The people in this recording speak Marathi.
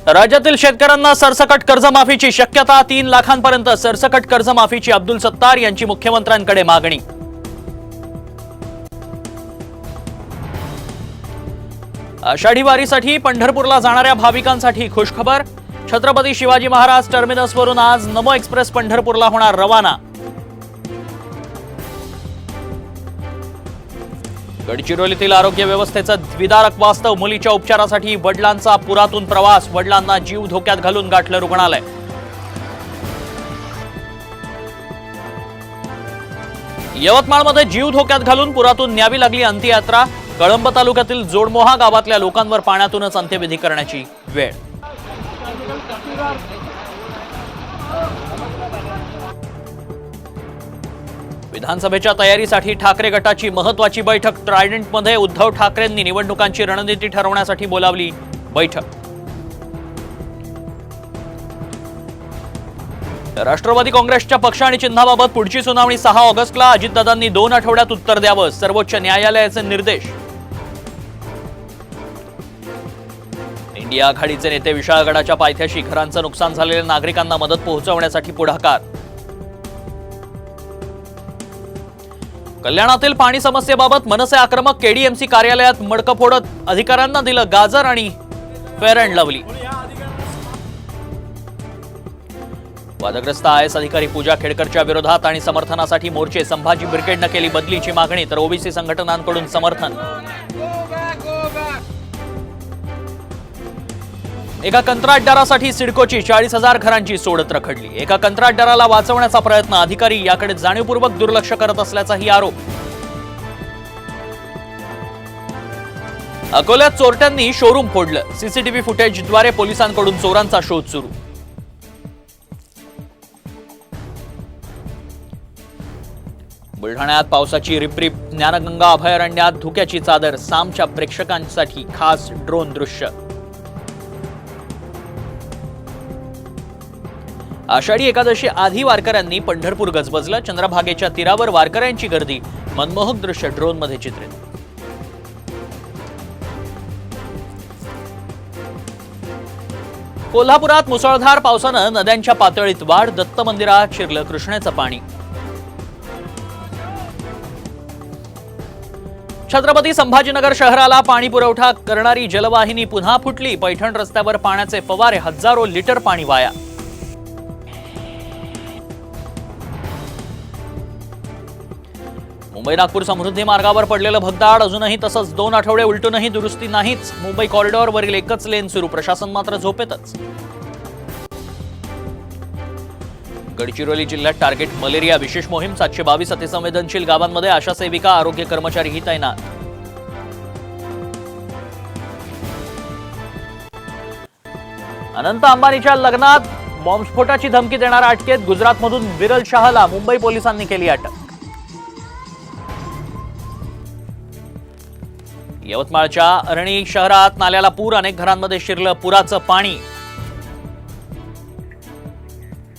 राज्यातील शेतकऱ्यांना सरसकट कर्जमाफीची शक्यता, 3 लाखांपर्यंत सरसकट कर्जमाफीची अब्दुल सत्तार यांची मुख्यमंत्र्यांकडे मागणी। आषाढी वारीसाठी पंढरपूरला जाणाऱ्या भाविकांसाठी खुशखबर। छत्रपती शिवाजी महाराज टर्मिनसवरून आज नमो एक्सप्रेस पंढरपूरला होणार रवाना। गडचिरोलीतील आरोग्य व्यवस्थेचं द्विधारक वास्तव, मुलीच्या उपचारासाठी वडिलांचा पुरातून प्रवास, वडिलांना जीव धोक्यात घालून गाठलं रुग्णालय। यवतमाळमध्ये जीव धोक्यात घालून पुरातून न्यावी लागली अंत्ययात्रा। कळंब तालुक्यातील जोडमोहा गावातल्या लोकांवर पाण्यातूनच अंत्यविधी करण्याची वेळ। विधानसभेच्या तयारीसाठी ठाकरे गटाची महत्त्वाची बैठक। ट्रायडंटमध्ये उद्धव ठाकरेंनी निवडणुकांची रणनीती ठरवण्यासाठी बोलावली बैठक। राष्ट्रवादी काँग्रेसच्या पक्ष आणि चिन्हाबाबत पुढची सुनावणी 6 ऑगस्टला। अजितदादांनी 2 आठवड्यात उत्तर द्यावं, सर्वोच्च न्यायालयाचे निर्देश। इंडिया आघाडीचे नेते विशाळगडाच्या पायथ्याशी घरांचं नुकसान झालेल्या नागरिकांना मदत पोहोचवण्यासाठी पुढाकार। कल्याणातील पाणी समस्येबाबत मनसे आक्रमक। केडीएमसी कार्यालयात मडकं फोडत अधिकाऱ्यांना दिलं गाजर आणि फेअर अँड लवली। वादग्रस्त आयएस अधिकारी पूजा खेडकरच्या विरोधात आणि समर्थनासाठी मोर्चे। संभाजी ब्रिगेडनं केली बदलीची मागणी, तर ओबीसी संघटनांकडून समर्थन। एका कंत्राटदारासाठी सिडकोची 40,000 घरांची सोडत रखडली। एका कंत्राटदाराला वाचवण्याचा प्रयत्न, अधिकारी याकडे जाणीवपूर्वक दुर्लक्ष करत असल्याचाही आरोप। अकोल्यात चोरट्यांनी शोरूम फोडलं। सीसीटीव्ही फुटेजद्वारे पोलिसांकडून चोरांचा शोध सुरू। बुलढाण्यात पावसाची रिपरिप। ज्ञानगंगा अभयारण्यात धुक्याची चादर। सामच्या प्रेक्षकांसाठी खास ड्रोन दृश्य। आषाढी एकादशी आधी वारकऱ्यांनी पंढरपूर गजबजलं। चंद्रभागेच्या तीरावर वारकऱ्यांची गर्दी, मनमोहक दृश्य ड्रोनमध्ये चित्रित। कोल्हापुरात मुसळधार पावसानं नद्यांच्या पातळीत वाढ। दत्त मंदिरात शिरलं कृष्णेचं पाणी। छत्रपती संभाजीनगर शहराला पाणी पुरवठा करणारी जलवाहिनी पुन्हा फुटली। पैठण रस्त्यावर पाण्याचे फवारे, हजारो लिटर पाणी वाया। मुंबई नागपूर समृद्धी मार्गावर पडलेलं भगदाड अजूनही तसंच। 2 आठवडे उलटूनही दुरुस्ती नाहीच। मुंबई कॉरिडॉरवरील एकच लेन सुरू, प्रशासन मात्र झोपेतच। गडचिरोली जिल्ह्यात टार्गेट मलेरिया विशेष मोहीम। 722 अतिसंवेदनशील गावांमध्ये आशा सेविका, आरोग्य कर्मचारीही तैनात। अनंत अंबानीच्या लग्नात बॉम्बस्फोटाची धमकी देणारा अटकेत। गुजरातमधून विरल शाहला मुंबई पोलिसांनी केली अटक। यवतमाळच्या अरणी शहरात नाल्याला पूर, अनेक घरांमध्ये शिरलं पुराचं पाणी।